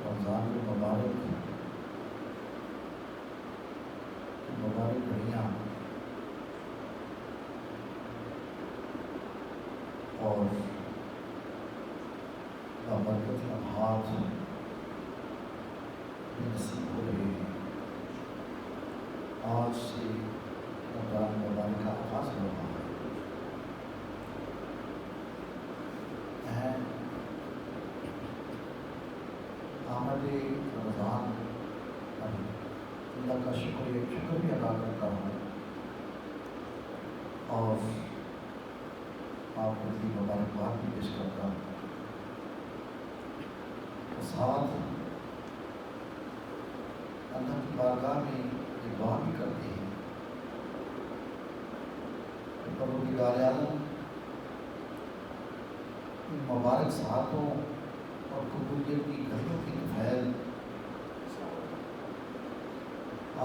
رمضان مبارک گھڑیاں اور بابرکت لمحات نصیب ہو رہے ہیں۔ آج سے رمضان مبارک کا آغاز ہو رہا ہے۔ آمد رمضان اللہ کا شکر بھی ادا کرتا ہوں اور آپ کو بھی مبارکباد بھی پیش کرتا ہوں۔ ساتھ اللہ کی بارگاہ میں یہ دعا بھی کرتے ہیں کہ پروردگار عالم ان مبارک ساعتوں اور قبولیت کی گھڑیوں کی طفیل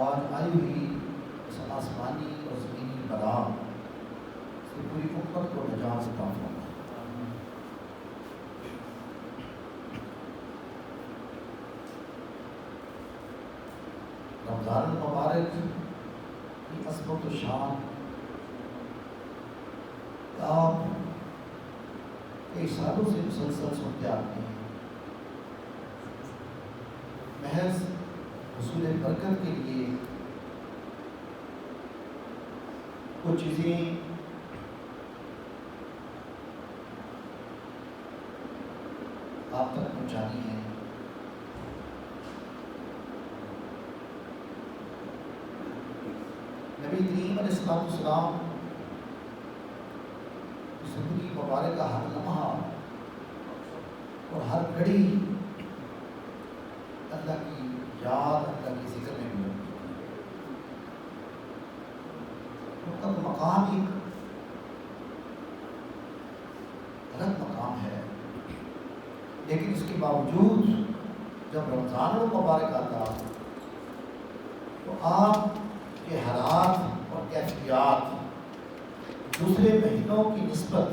آج آئی ہوئی اس آسمانی اور زمینی بلا سے پوری امت کو نجات عطا فرمائے۔ رمضان المبارک کی عظمت و شان آپ کئی سالوں سے مسلسل سنتے آتے ہیں۔ محض حصول برکت کے لیے کچھ چیزیں آپ تک پہنچانی ہیں۔ نبی کریم علیہ السلام زندگی مبارک کا ہر لمحہ اور ہر گھڑی اللہ کی یاد، اللہ کی ذکر میں بھی ان کا مقام ایک الگ مقام ہے، لیکن اس کے باوجود جب رمضان المبارک آتا تو آپ کے حالات اور کیفیات دوسرے مہینوں کی نسبت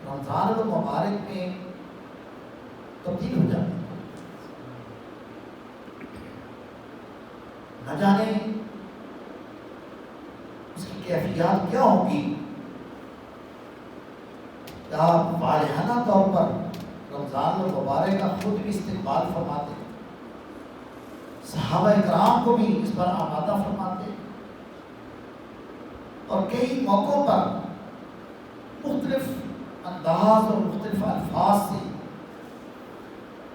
رمضان المبارک میں تبدیل ہو جاتے ہیں۔ نہ جانے اس کی کیفیات کیا ہوگی۔ کیا فالحانہ طور پر رمضان المبارک کا خود بھی استقبال فرماتے، صحابہ اکرام کو بھی اس پر آمادہ فرماتے، اور کئی موقعوں پر مختلف انداز اور مختلف الفاظ سے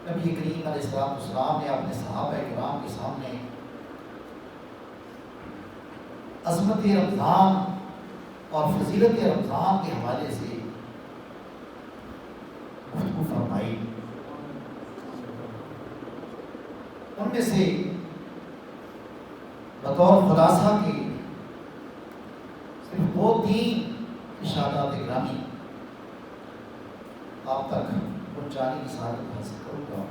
نبی کریم علیہ السلام نے اپنے صحابہ اکرام کے سامنے عظمت رمضان اور فضیلت رمضان کے حوالے سے گفتگو فرمائی۔ ان میں سے بطور خلاصہ کے صرف 2-3 اشارات گرامی آپ تک پہنچانے کی سعادت حاصل کروں گا۔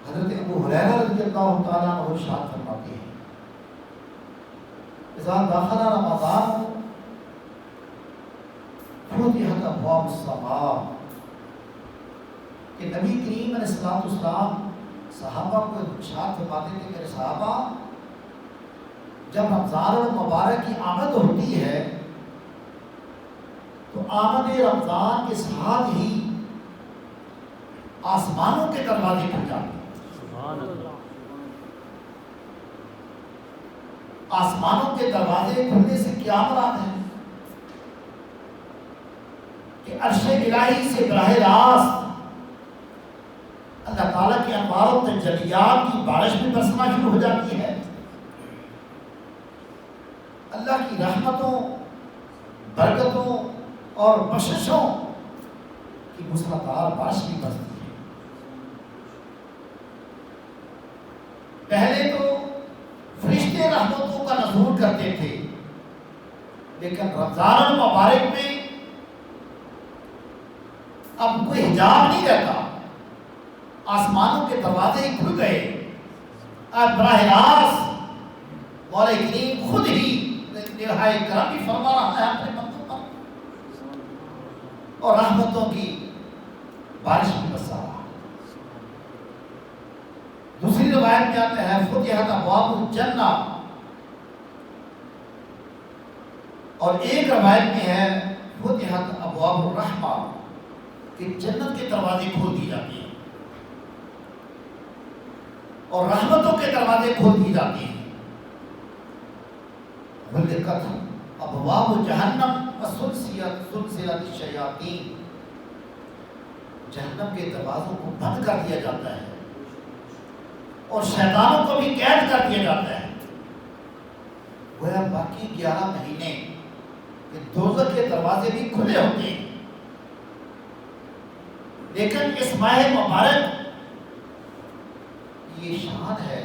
حضرت ابو ہریرہ رضی اللہ تعالیٰ عنہ ارشاد فرماتے ہیں، اذا دخل رمضان فتحت ابواب السماء، کہ نبی کریم علیہ السلام صحابہ کو ارشاد فرماتے تھے، میرے صحابہ جب رمضان المبارک کی آمد ہوتی ہے آمد رمضان کے ساتھ ہی آسمانوں کے دروازے کھل جاتے ہیں۔ آسمانوں کے دروازے کھلنے سے کیا مراد ہے کہ عرش الہی سے براہ راست اللہ تعالیٰ کی انوار و تجلیات کی بارش بھی برسنا شروع ہو جاتی ہے، اللہ کی رحمتوں، برکتوں اور بخششوں کی موسلادھار بارش بھی برستی ہے۔ پہلے تو فرشتے رحمتوں کا نزول کرتے تھے، لیکن رمضان المبارک میں اب کوئی حجاب نہیں رہتا، آسمانوں کے دروازے کھل گئے، اب براہ راست مولا کریم خود ہی نہائے کرم بھی فرما رہا ہے اپنے بندوں پر، اور رحمتوں کی بارش بھی برسا رہا ہے۔ دوسری روایت میں آتا ہے فتحت ابواب الجنہ، اور ایک روایت میں ہے فتحت ابواب الرحمہ کہ جنت کے دروازے کھول دی جاتی ہیں اور رحمتوں کے دروازے کھول دی جاتی ہیں۔ غلقت ابواب جہنم وسلسلت الشیاطین، جہنم کے دروازوں کو بند کر دیا جاتا ہے اور شیطانوں کو بھی قید کر دیا جاتا ہے۔ گویا باقی 11 مہینے کہ دوزخ کے دروازے بھی کھلے ہوتے ہیں، لیکن اس ماہ مبارک یہ شان ہے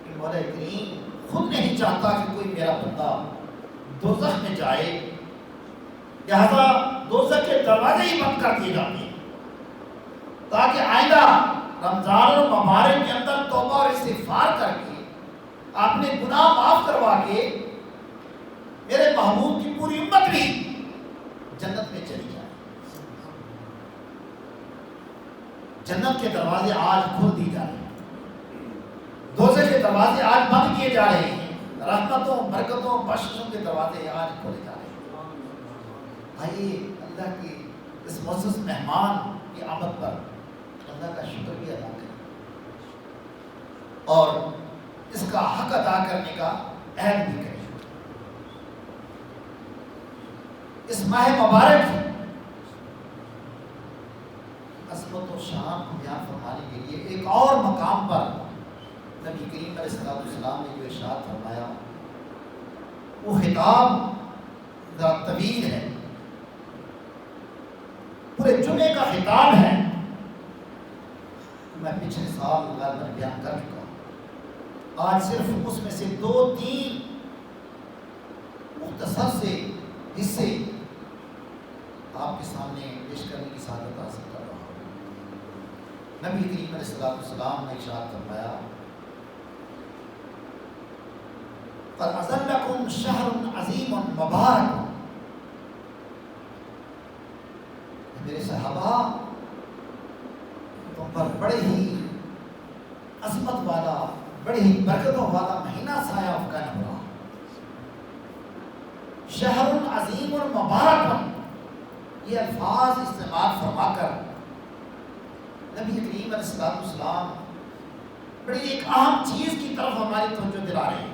کہ مولا کریم خود نہیں چاہتا کہ کوئی میرا بندہ دوزخ میں جائے، لہذا دوزخ کے دروازے ہی بند کر دیے جاتے ہیں تاکہ آئندہ رمضان المبارک کے اندر توبہ اور استغفار کر کے اپنے گناہ معاف کروا کے میرے محبوب کی پوری امت بھی جنت میں چلی جائے۔ جنت کے دروازے آج کھول دی جا رہے ہیں، دوزخ کے دروازے آج بند کیے جا رہے ہیں، رحمتوں، برکتوں، بخششوں کے دروازے آج کھولے جا رہے ہیں۔ آئیے اللہ کی اس معزز مہمان کی آمد پر اللہ کا شکر بھی ادا کریں اور اس کا حق ادا کرنے کا عہد بھی کریں۔ اس ماہ مبارک عظمت و شان کو بیان فرمانے کے لیے ایک اور مقام پر نبی کریم علیہ السلام نے جو ارشاد فرمایا وہ خطاب ذرا طویل ہے، پورے جمعے کا خطاب ہے، میں پچھلے سال غالباً بیان کر چکا ہوں۔ آج صرف اس میں سے 2-3 مختصر سے حصے آپ کے سامنے پیش کرنے کی سعادت حاصل کر رہا ہوں۔ نبی کریم علیہ السلام نے ارشاد فرمایا فَأَذَلَّكُمْ شَهْرٌ عَظِيمٌ مُبَارَكٌ، میرے صحابہ تم پر بڑے ہی عظمت والا، بڑے ہی برکتوں والا مہینہ سایہ افکن ہوا۔ شہر عظیم المبارک، یہ الفاظ استعمال فرما کر نبی کریم علیہ السلام بڑی ایک اہم چیز کی طرف ہماری توجہ دلا رہے ہیں۔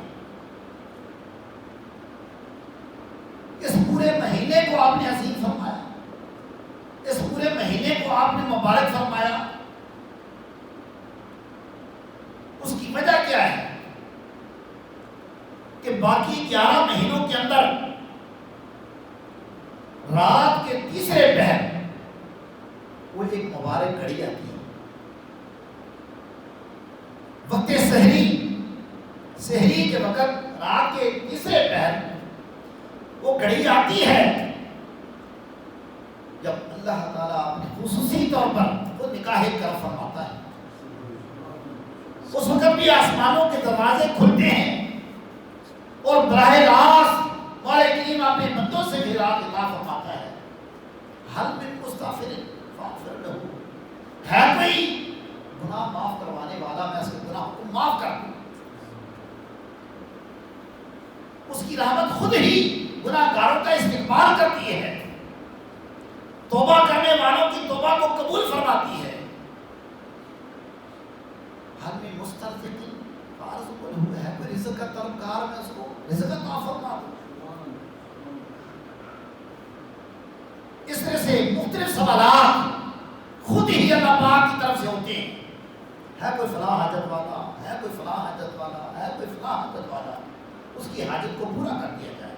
اس پورے مہینے کو آپ نے عظیم فرمایا، اس پورے مہینے کو آپ نے مبارک فرمایا، اس کی وجہ کیا ہے کہ باقی 11 مہینوں کے اندر رات کے تیسرے پہر وہ ایک مبارک گھڑی آتی ہے، وقت سحری کے وقت رات کے تیسرے پہر وہ گھڑی آتی ہے جب اللہ تعالیٰ اپنے خصوصی طور پر وہ نکاح کرم فرماتا ہے۔ اس وقت بھی آسمانوں کے دروازے کھلتے ہیں اور براہ راست مولا کریم اپنے بندوں سے بھی رات عطا فرماتا ہے۔ حل من مستغفر فاغفر لہ، ہے کوئی گناہ معاف کروانے والا، میں اس کے گناہ کو معاف کر دوں۔ اس کی رحمت خود ہی گناہ گاروں کا استقبال کرتی ہے توبہ کرنے والوں کی توبہ کو قبول فرماتی ہے. حل میں مسترزقین فارزق له ہے کوئی رزق کا طلبگار میں اس کو رزق عطا فرما دو. اس طرح سے مختلف سوالات خود ہی اللہ پاک کی طرف سے ہوتے ہیں. ہے کوئی فلاں حاجت والا, ہے کوئی فلاں حاجت والا, ہے کوئی فلاں حاجت والا, اس کی حاجت کو پورا کر دیا جائے.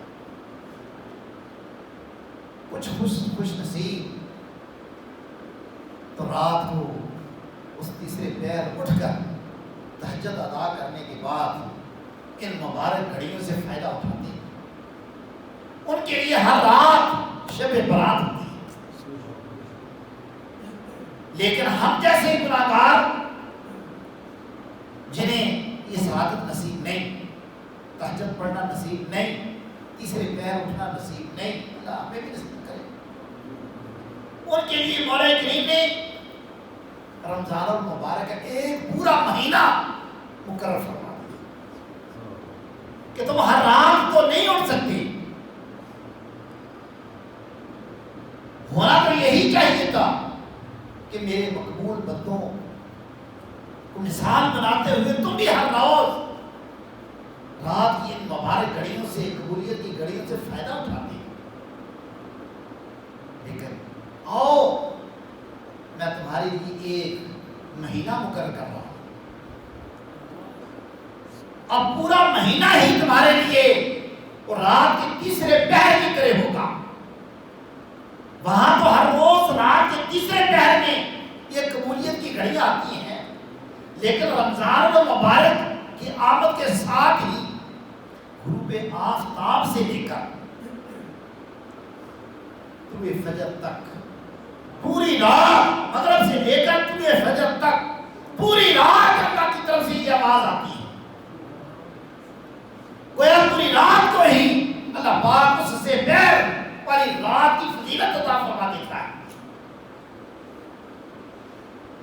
کچھ خوش نصیب تو رات کو اس تیسرے پہر اٹھ کر تہجد ادا کرنے کے بعد ان مبارک گھڑیوں سے فائدہ اٹھاتے ہیں. ان کے لیے ہر رات شب برات ہوتی ہے. لیکن ہم جیسے گناہگار جنہیں یہ سعادت نصیب نہیں, تہجد پڑھنا نصیب نہیں, تیسرے پہر اٹھنا نصیب نہیں, اللہ ہمیں بھی نصیب کرے. ان کے لیے مولا کریم نے رمضان المبارک کا ایک پورا مہینہ مقرر فرما دیا کہ تم ہر رات تو نہیں اٹھ سکتے. ہونا تو یہی چاہیے تھا کہ میرے مقبول بندوں کو مثال بناتے ہوئے تم بھی ہر روز رات کی ان مبارک گھڑیوں سے, قبولیت کی گھڑیوں سے فائدہ اٹھاتے. لیکن آؤ میں تمہارے لیے ایک مہینہ مقرر کر رہا ہوں. اب پورا مہینہ ہی تمہارے لیے اور رات کے تیسرے پہر کی طرح ہوگا. وہاں تو ہر روز رات کے تیسرے پہر میں یہ قبولیت کی گھڑیاں آتی ہیں, لیکن رمضان المبارک کی آمد کے ساتھ ہی غروب آفتاب سے لے کر طلوع فجر تک پوری رات, مغرب سے لے کر طلوع فجر تک پوری رات اللہ کی طرف سے یہ آواز آتی ہے. گویا پوری رات کو ہی اللہ پاک اس سے پہر والی رات کی فضیلت عطا فرما دیتا ہے.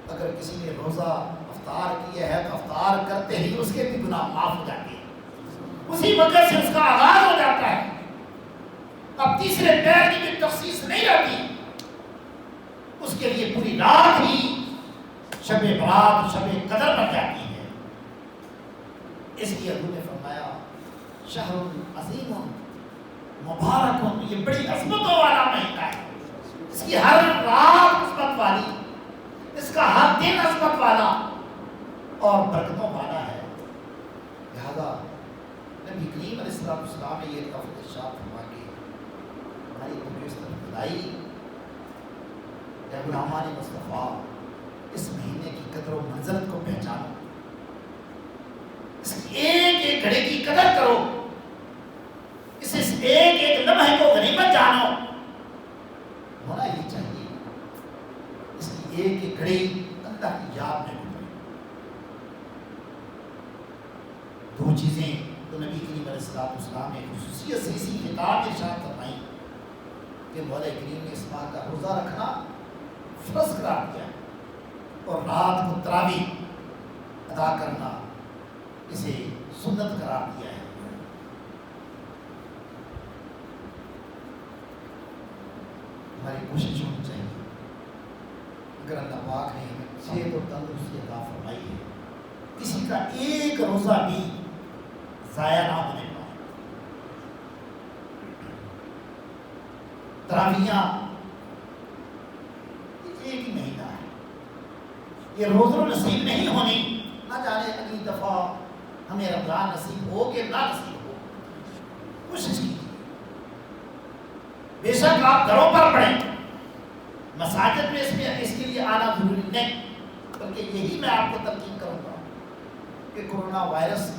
اگر کسی نے روزہ افطار کیا ہے تو افطار کرتے ہی اس کے بھی گناہ معاف ہو جاتے ہیں, اسی وقت سے اس کا آغاز ہو جاتا ہے. اب تیسرے پہر کی بھی تخصیص نہیں رہتی, اس کے لیے پوری رات ہی شب برات, شب قدر بن جاتی ہے. اس لیے حضور نے فرمایا شہر عظیم مبارک, یہ بڑی عظمتوں والا مہینہ ہے. اس کی ہر رات عظمت والی, اس کا ہر دن عظمت والا اور برکتوں والا ہے. لہذا نبی کریم علیہ السلام نے یہ لفظ ارشاد فرما کے ہماری توجہ اس طرف دلائی کہ غلامان مصطفیٰ اس مہینے کی قدر و منزلت کو پہچانو, اس کی ایک ایک گھڑی کی قدر کرو, اس ایک ایک لمحے کو غنیمت جانو. ہونا یہ چاہیے اس کی ایک ایک گھڑی اللہ کی یاد میں گزرے. دو چیزیں تو نبی کریم علیہ السلام نے خصوصیت سے اسی خطاب کے ارشاد فرمائی کہ مولا کریم نے اس ماہ کا روزہ رکھنا فرض قرار دیا اور رات کو تراویح ادا کرنا اسے سنت قرار دیا ہے. ہماری کوشش ہونی چاہیے, اگر اللہ پاک نے ہمیں صحت اور تندرستی عطا فرمائی ہے, کسی کا ایک روزہ بھی ضائع نہ ہونے پائے. تراویحاں ایک ہی مہینہ ہے, یہ روزہ نصیب نہیں ہونی, نہ جانے اگلی دفعہ ہمیں رمضان نصیب ہو کہ نہ نصیب ہو. کوشش کیجیے. بے شک آپ گھروں پر پڑھیں, مساجد میں اس کے لیے آنا ضروری نہیں, بلکہ یہی میں آپ کو تلقین کروں گا کہ کورونا وائرس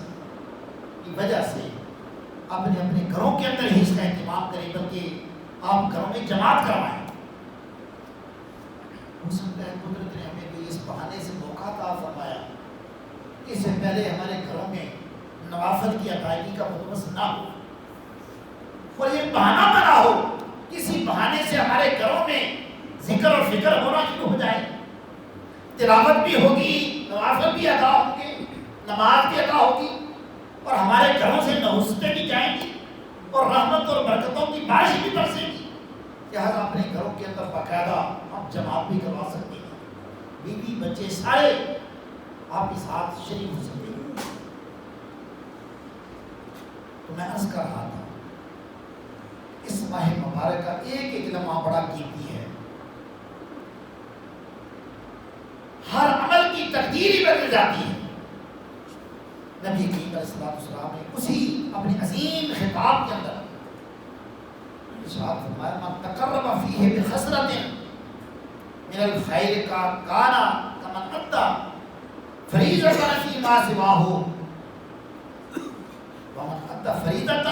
کی وجہ سے اپنے اپنے گھروں کے اندر ہی اس کا اہتمام کریں, بلکہ آپ گھروں میں جماعت کروائیں. ہو سکتا ہے قدرت نے ہمیں بھی اس بہانے سے موقع عطا فرمایا کہ اس سے پہلے ہمارے گھروں میں نوافل کی ادائیگی کا بندوبست نہ ہو, اور یہ بہانہ بنا ہو, کسی بہانے سے ہمارے گھروں میں ذکر اور فکر ہونا شروع ہو جائے, تلاوت بھی ہوگی, نوافل بھی ادا ہوں گے, نماز بھی ادا ہوگی, اور ہمارے گھروں سے نحوستیں بھی جائیں گی, اور رحمت اور برکتوں کی بارش بھی برسے گی. لہٰذا اپنے گھروں کے اندر باقاعدہ آپ جماعت بھی کروا سکتے ہیں، بیوی بچے سارے آپ کے ساتھ شریک ہو سکتے ہیں۔ تو میں عرض کر رہا تھا اس ماہ مبارک کا ایک ایک لمحہ بڑا قیمتی ہے، ہر عمل کی تقدیر ہی بدل جاتی ہے۔ نبی کریم علیہ السلام نے اسی اپنے عظیم خطاب کے اندر ارشاد فرمایا من تقرب فیہ بخصلۃ من الخیر کا کانا کمن ادی فریضۃ فیما سواہ ومن ادی فریضۃ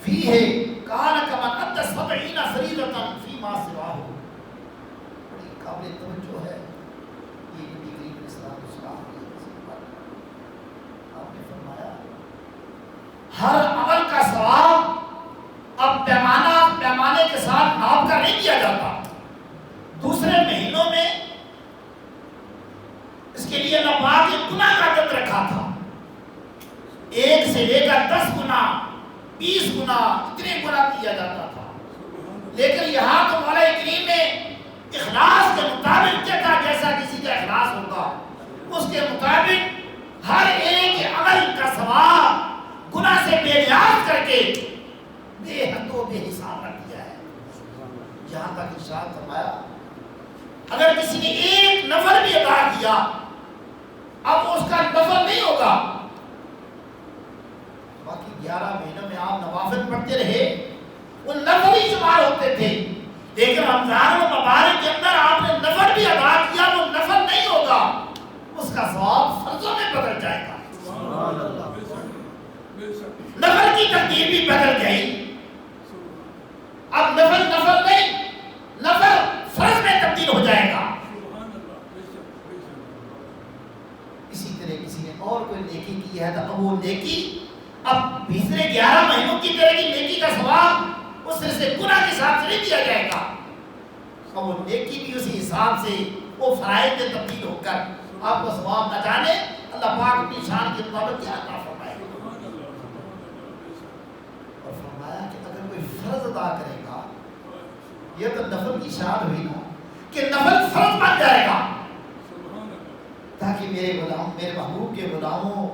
فیہ کانا کمن ادی 70 فریضۃ فیما سواہ۔ بڑی قابل توجہ ہے یہ نبی کریم علیہ السلام کی آپ نے فرمایا ہر عمل کا ثواب اب پیمانے کے ساتھ ناپ کر نہیں دیا جاتا۔ دوسرے مہینوں میں اس کے لیے اللہ پاک نے گناہ کا عدد رکھا تھا، 1 سے لے کر 10 گنا 20 گنا اتنے گنا کیا جاتا تھا، لیکن یہاں تو مولا کریم نے اخلاص کے مطابق دیکھا، جیسا کسی کا اخلاص ہوگا اس کے مطابق ہر ایک عمل کا ثواب گناہ سے بے نیاز کر کے بے حد و بے حساب رکھ دیا ہے۔ یہاں تک ارشاد فرمایا اگر کسی نے ایک نفل بھی ادا کیا اب اس کا نفل نہیں ہوگا، باقی 11 مہینوں میں آپ نوافل پڑھتے رہے وہ نفل ہی شمار ہوتے تھے، لیکن رمضان المبارک کے اندر آپ نے نفل بھی ادا کیا وہ نفل نہیں ہوگا، اس کا ثواب فرضوں میں بدل جائے گا۔ نفل کی تقدیر بھی بدل گئی، اب نفل نہیں، نفل فرض میں تبدیل ہو جائے گا۔ اسی طرح کسی نے اور کوئی نیکی کی ہے تو اب وہ نیکی اب پچھلے 11 مہینوں کی طرح کی نیکی کا ثواب اس سے گناہ کے حساب سے نہیں دیا جائے گا، اب وہ نیکی بھی اسی حساب سے وہ فرائض میں تبدیل ہو کر آپ کو ثواب نہ جانے اللہ پاک اپنی شان کے مطابق کیا عطا فرمائے۔ اور فرمایا کہ اگر کوئی فرض ادا کرے گا، یہ تو نفل کی شان ہوئی نا کہ نفل فرض بن جائے گا، تاکہ میرے غلام میرے محبوب کے غلاموں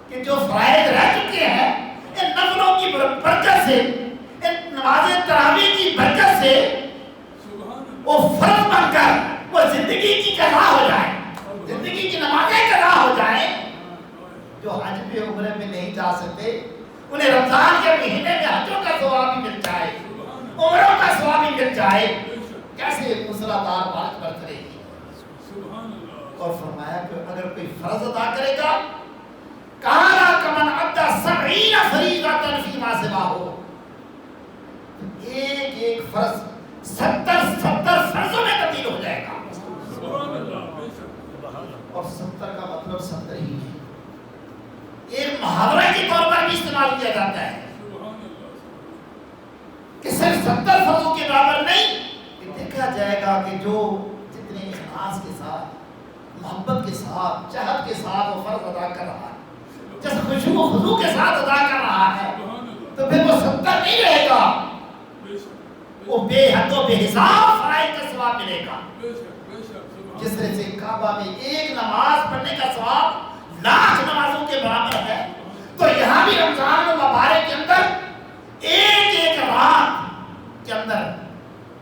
کہ جو فرائض رہ چکے ہیں ان نفلوں کی برکت سے، ان نماز تراویح کی برکت سے وہ فرض بن کر وہ زندگی کی قضا ہو جائے، زندگی کی نمازیں قضا ہو جائیں۔ جو حج پہ عمرے میں نہیں جا سکتے انہیں رمضان کے مہینے میں حجوں کا ثواب بھی مل جائے، عمروں کا ثواب بھی مل جائے، کیسے موسلادھار بارش برس رہی ہے۔ اور فرمایا کہ اگر کوئی فرض ادا کرے گا کانا کمن ادی 70 فریضۃ فیما سواہ، ایک ایک فرض 70 فرضوں میں تبدیل ہو جائے گا۔ اور 70 کا مطلب 70 ہی ہے، ایک محاورہ کے طور پر بھی استعمال کیا جاتا ہے کہ صرف 70 فرضوں کے برابر نہیں، کہ دیکھا جائے گا کہ جو جتنے اخلاص کے ساتھ محبت کے ساتھ چاہت کے ساتھ وہ فرض ادا کر رہا ہے، جیسے خشوع و خضوع کے ساتھ ادا کر رہا ہے، تو پھر وہ 70 نہیں رہے گا، وہ بے حد و بے حساب فرائض کا ثواب ملے گا۔ جس طرح سے کعبہ میں ایک نماز پڑھنے کا ثواب لاکھ نمازوں کے برابر ہے، تو یہاں بھی رمضان المبارک کے اندر ایک ایک رات کے اندر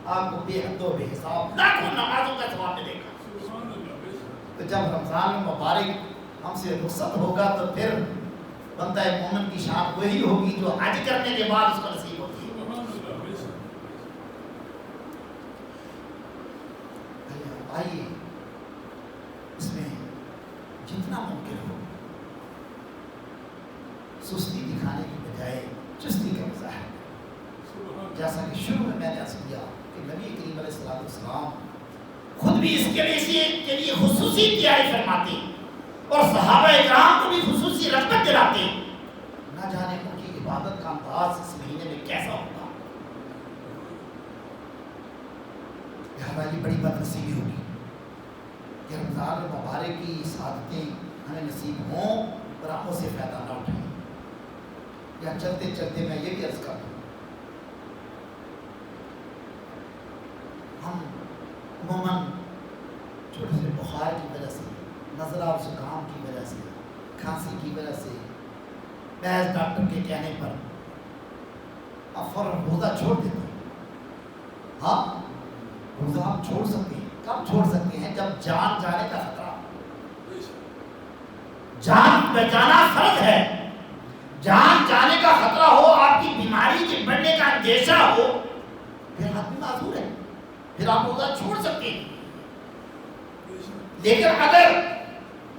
آپ کو بے حد و بے حساب لاکھوں نمازوں کا ثواب ملے گا۔ تو جب رمضان المبارک ہم سے رخصت ہوگا تو پھر بندہ مومن کی شان وہی ہوگی جو حج کرنے کے بعد اس کو نصیب ہوتی ہے۔ آئیے اس میں جتنا ممکن ہو سستی دکھانے کی بجائے چستی کا مظاہرہ، جیسا کہ شروع میں نے عرض کیا کہ نبی کریم علیہ السلام خود بھی اس کے لیے خصوصی تیاری فرماتے اور صحابہ اکرام کو بھی خصوصی رغبت دلاتے، نہ جانے ان کی عبادت کا انداز اس مہینے میں کیسا ہوگا۔ لہذا یہ بڑی بدنصیبی ہوگی کہ رمضان المبارک کی سعادتیں ہمیں نصیب ہوں اور ہم اسے فائدہ نہ اٹھائیں۔ یا چلتے چلتے میں یہ بھی عرض کروں، ہم محض ڈاکٹر کے کہنے پر آپ فوراً روزہ چھوڑ دیتے ہیں. ہاں روزہ آپ چھوڑ سکتے ہیں. کب چھوڑ سکتے ہیں؟ جب جان جانے کا خطرہ، جان بچانا فرض ہے. جان جانے کا خطرہ ہو، آپ کی بیماری کے بڑھنے کا اندیشہ ہو، پھر آدمی معذور ہے، پھر آپ روزہ چھوڑ سکتے ہیں. لیکن اگر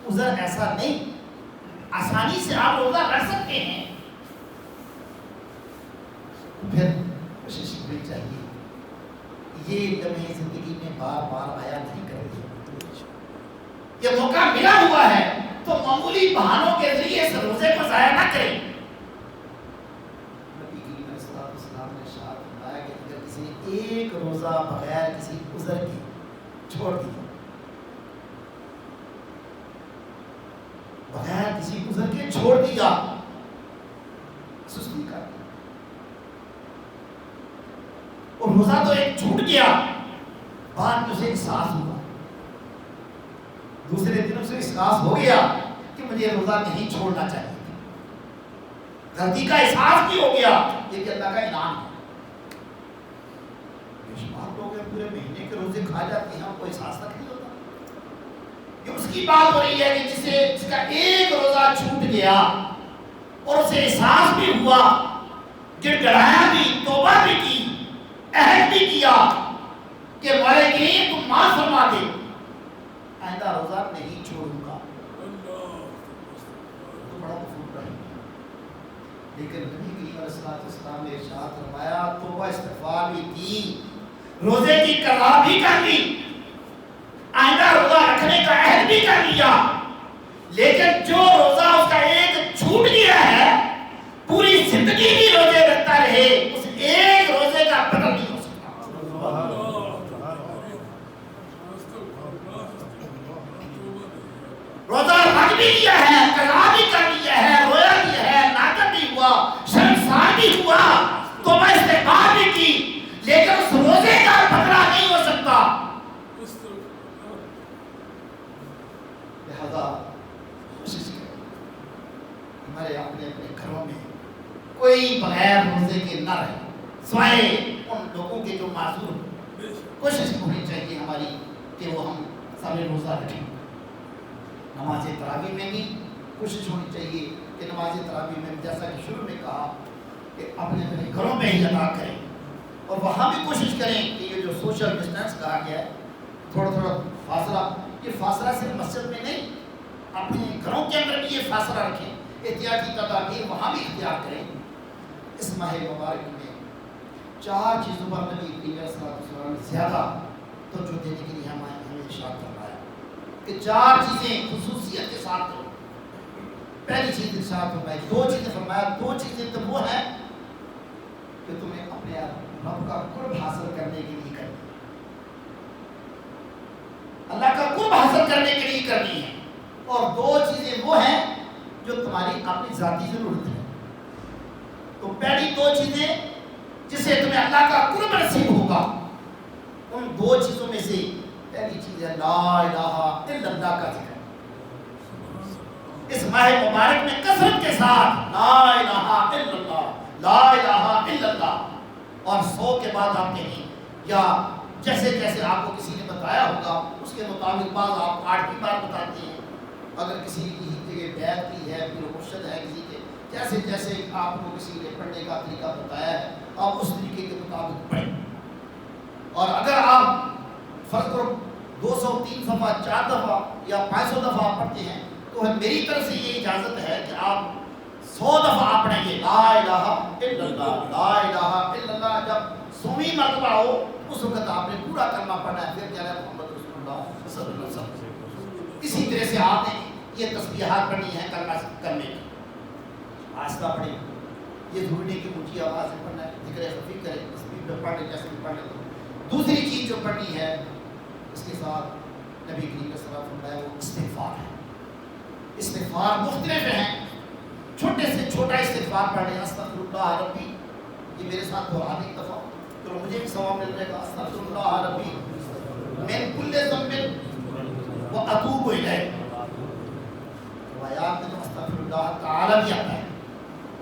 عذر ایسا نہیں، آسانی سے آپ روزہ رکھ سکتے ہیں، پھر کوشش کرنی چاہیے. یہ لمحے زندگی میں بار بار آیا نہیں کرتے. یہ موقع ملا ہوا ہے تو معمولی بہانوں کے ذریعے اس روزے کو ضائع نہ کریں. نبی کریم علیہ السلام نے ارشاد فرمایا کہ اگر کسی نے ایک روزہ بغیر کسی عذر کے چھوڑ دیا، بغیر کسی عذر کے چھوڑ دیا، سستی کر دی، اور روزہ تو ایک چھوٹ گیا، بعد میں اسے احساس ہوا، دوسرے دن اسے احساس ہو گیا کہ مجھے روزہ نہیں چھوڑنا چاہیے، غلطی کا احساس بھی ہو گیا. یہ کہ اللہ کا انعام ہے. بے شمار لوگ ہیں پورے مہینے کے روزے کھا جاتے ہیں، کوئی احساس تک نہیں ہوتا. یہ اس کی بات ہو رہی ہے کہ جس کا ایک روزہ چھوٹ گیا اور اسے احساس بھی ہوا، گڑ گڑایا بھی، توبہ بھی کی، عہد بھی کیا کہ مولا کریم تم معاف فرما دے، آئندہ روزہ نہیں چھوڑوں گا، تو بڑا مفہوم رہے. لیکن نبی کریم علیہ السلام نے ارشاد فرمایا توبہ استغفار بھی کی، روزے کی قضا بھی کر لی، آئندہ روزہ رکھنے کا عہد بھی کر لیا، لیکن جو روزہ اس کا ایک چھوٹ گیا ہے، پوری زندگی بھی روزے رکھتا رہے، اس ایک روزے کا بدل نہیں ہو سکتا. روزہ رکھ بھی لیا ہے، قضا بھی کر لیا ہے، رویا بھی ہے، ناقد بھی ہوا، شرمسار بھی ہوا، توبہ استغفار بھی کی، لیکن اس روزے کا بدلہ نہیں ہو سکتا. لہذا کوشش کریں ہمارے اپنے گھروں میں کوئی بغیر روزے کے نہ رہے، سوائے ان لوگوں کے جو معذور ہیں. کوشش ہونی چاہیے ہماری کہ وہ ہم سارے روزہ رکھیں. نماز تراویح میں بھی کوشش ہونی چاہیے کہ نماز تراویح میں جیسا کہ شروع میں کہا کہ اپنے اپنے گھروں میں ہی ادا کریں، اور وہاں بھی کوشش کریں کہ یہ جو سوشل ڈسٹینس کہا گیا ہے، تھوڑا تھوڑا فاصلہ، یہ فاصلہ صرف مسجد میں نہیں، اپنے گھروں کے اندر بھی یہ فاصلہ رکھیں. احتیاطی تدابیر وہاں بھی اختیار کریں. اس ماہ مبارک میں 4 چیزوں پر نبی کریم علیہ السلام نے زیادہ توجہ دینے کے لیے ہمیں ارشاد فرمایا کہ 4 چیزیں خصوصیت کے ساتھ کرو. پہلی چیز ارشاد فرمائی، 2 چیزیں فرمایا، 2 چیزیں تو وہ ہیں کہ تمہیں اپنے رب کا قرب حاصل کرنے کے لیے کرنی، اللہ کا قرب حاصل کرنے کے لیے کرنی ہے، اور 2 چیزیں وہ ہیں جو تمہاری اپنی ذاتی ضرورت ہے. تو پہلی 2 چیزیں جس سے تمہیں اللہ کا قرب نصیب ہوگا، ان 2 چیزوں میں سے پہلی چیز ہے لا الہ الا اللہ کا ذکر. اس ماہ مبارک میں کثرت کے ساتھ لا الہ الا اللہ، لا الہ الا اللہ، اور 100 کے بعد آپ کہیں، یا جیسے جیسے آپ کو کسی نے بتایا ہوگا اس کے مطابق بعض آپ 8 بار بتاتے ہیں. اگر کسی کی جگہ بیعت کی ہے، پھر مرشد ہے کسی کے، جیسے جیسے آپ کو کسی نے پڑھنے کا طریقہ بتایا ہے آپ اس طریقے کے مطابق پڑھیں. اور اگر آپ فرض کرو 200 3 دفعہ 4 دفعہ یا 500 دفعہ پڑھتے ہیں تو میری طرف سے یہ اجازت ہے کہ آپ 100 دفعہ پڑھیں گے لا الہ الا اللہ، لا الہ الا اللہ. جب 100ویں مرتبہ ہو اس وقت آپ نے پورا کلمہ پڑھنا ہے، پھر کہنا ہے محمد رسول اللہ صلی اللہ علیہ وسلم. اسی طرح سے آپ نے یہ تسبیحات پڑھنی ہے کلمہ کرنے کی، آہستہ پڑھیں. یہ ضروری نہیں کہ اونچی آواز سے پڑھنا ہے، ذکر خفی کریں، اسپیڈ میں پڑھ لیں جیسے بھی پڑھ لیں. دوسری چیز جو پڑھنی ہے اس کے ساتھ نبی کریم صلی اللہ علیہ وسلم فرمایا وہ استغفار ہے. استغفار مختلف ہیں، چھوٹے سے چھوٹا استغفار پڑھ لیں، استغفر اللہ ربی، یہ میرے ساتھ دہرانے ایک دفعہ تو مجھے بھی ثواب مل جائے گا. استغفر اللہ ربی من کل ذنب واتوب الیہ. روایات میں تو استغفر اللہ تعالی بھی آتا ہے،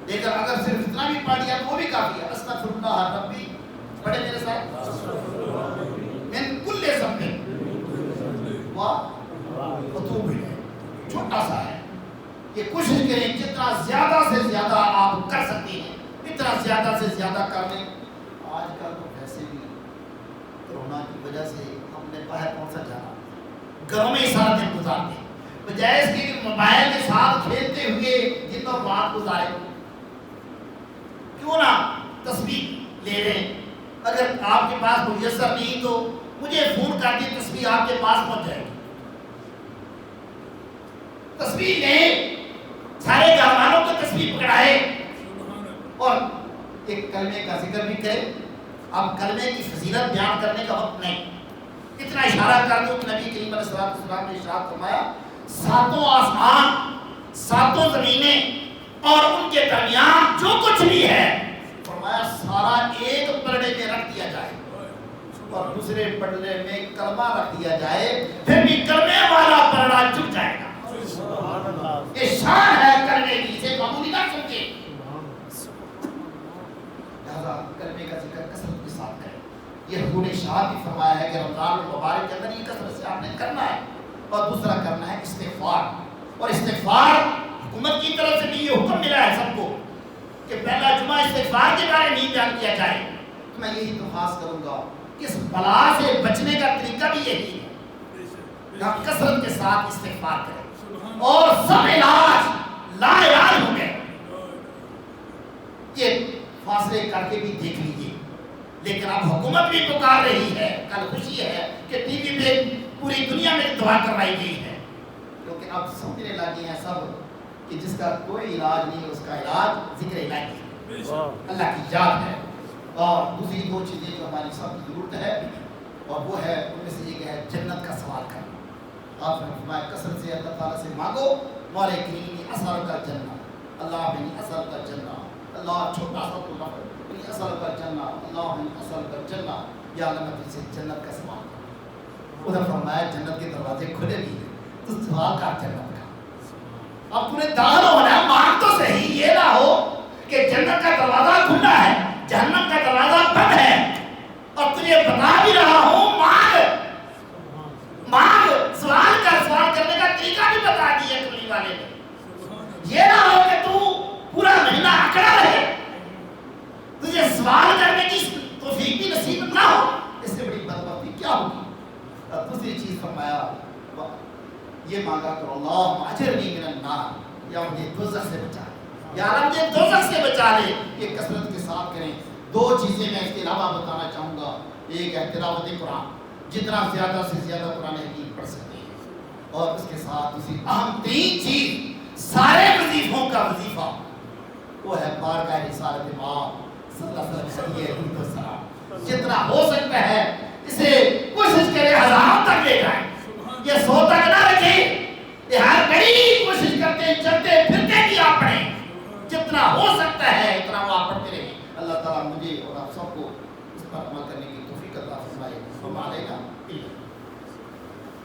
لیکن اگر صرف اتنا بھی پڑھ لیا تو وہ بھی کافی ہے. استغفر اللہ ربی، پڑھے میرے ساتھ، من کل ذنب واتوب الیہ. چھوٹا سا ہے، یہ کوشش کریں جتنا زیادہ سے زیادہ آپ کر سکتے ہیں اتنا زیادہ سے زیادہ کر لیں. آج کل تو ویسے بھی کورونا کی وجہ سے ہم نے باہر کون سا جانا، گھروں میں ہی سارا دن گزارتے ہیں، بجائے اس کے موبائل کے ساتھ کھیلتے ہوئے دن اور رات گزارے. کیوں نہ تسبیح لے لیں، اگر آپ کے پاس میسر نہیں تو مجھے فون کر کے تسبیح آپ کے پاس پہنچ جائے گی. تسبیح لیں، سارے گھر والوں کو تسبیح پکڑائے اور ایک کلمے کا ذکر بھی کرے. اب کلمے کی فضیلت بیان کرنے کا وقت نہیں، اتنا اشارہ کر دوں کہ نبی کریم علیہ السلام نے ارشاد فرمایا ساتوں آسمان، ساتوں زمینیں اور ان کے درمیان جو کچھ بھی ہے فرمایا سارا ایک پلڑے میں رکھ دیا جائے اور دوسرے پلڑے میں کلمہ رکھ دیا جائے، پھر بھی کلمے والا پلڑا جھک جائے گا. یہ شان ہے کلمے کی، اسے معمولی نہ سمجھے. لہذا کلمے کا ذکر کثرت کے ساتھ کریں. یہ حضور نے ارشاد بھی فرمایا ہے کہ رمضان المبارک کے اندر یہ کثرت سے آپ نے کرنا ہے. اور دوسرا کرنا ہے استغفار. اور استغفار حکومت کی طرف سے بھی یہ حکم ملا ہے سب کو کہ پہلا جمعہ استغفار کے بارے میں بیان کیا جائے. تو میں یہی درخواست کروں گا کہ اس بلا سے بچنے کا طریقہ بھی یہی ہے، ہم کثرت کے ساتھ استغفار کریں اور سب علاج لا علاج ہو گئے. یہ فاصلے کر کے بھی دیکھ لیجیے. لیکن اب حکومت بھی پکار رہی ہے، کل خوشی ہے کہ ٹی وی پہ پوری دنیا میں دعا کروائی گئی ہے، کیونکہ اب سمجھنے لگے ہیں سب کہ جس کا کوئی علاج نہیں اس کا علاج ذکر الہی ہے، اللہ کی یاد ہے. اور دوسری دو چیزیں جو ہماری سب کی ضرورت ہے اور وہ ہے ان میں سے ایک ہے جنت کا سوال کرنا. آپ نے فرمایا کثرت سے اللہ تعالیٰ سے مانگو مولا کریم اسأل کا جنت، اللہ بنی اسأل کا جنت، اللہ چھوٹا سا تو لفظ بنی اسأل کا جنت، اللہ بنی اسأل کا جنت، یا اللہ میں تجھ سے جنت کا سوال کروں. ادھر فرمایا جنت کے دروازے کھلے بھی ہیں تو سوال کر جنت کا. اب تمہیں داخل ہونا ہے، مانگ تو صحیح، یہ نہ ہو کہ جنت کا دروازہ کھلا ہے جہنم کا دروازہ بند ہے اور تجھے بتا بھی رہا ہوں مانگ مانگ، سوال کرنے کا طریقہ بھی بتا دیا کملی والے نے. یہ نہ ہو کہ تو پورا مہینہ اکڑا رہے، تجھے سوال کرنے کی توفیق بھی نصیب نہ ہو، اس سے بڑی بدبختی کیا ہوگی. اور دوسری چیز فرمایا یہ مانگا کرو اللہم اجرنی من النار، یا مجھے دوزخ سے بچا لے، یا رب مجھے دوزخ سے بچا لے. یہ کثرت کے ساتھ کریں. دو چیزیں میں اس کے علاوہ بتانا چاہوں گا. ایک ہے تلاوت قرآن، جتنا زیادہ سے زیادہ قرآن حکیم پڑھ سکتے ہیں. اور اس کے ساتھ دوسری اہم تین چیز سارے وظیفوں کا وظیفہ وہ ہے بارگاہ رسالت مآب صلی اللہ علیہ وسلم. جتنا ہو سکتا ہے اسے کوشش کرے ہزاروں تک لے جائیں، یہ 100 تک نہ رکھیں. یہ ہر گھڑی کوشش کرتے چلتے پھرتے بھی آپ پڑھیں، جتنا ہو سکتا ہے اتنا وہ آپ پڑھتے رہیں. اللہ تعالیٰ مجھے اور آپ سب کو اس پر عمل کرنے کی توفیق عطا فرمائے. ہم علیکم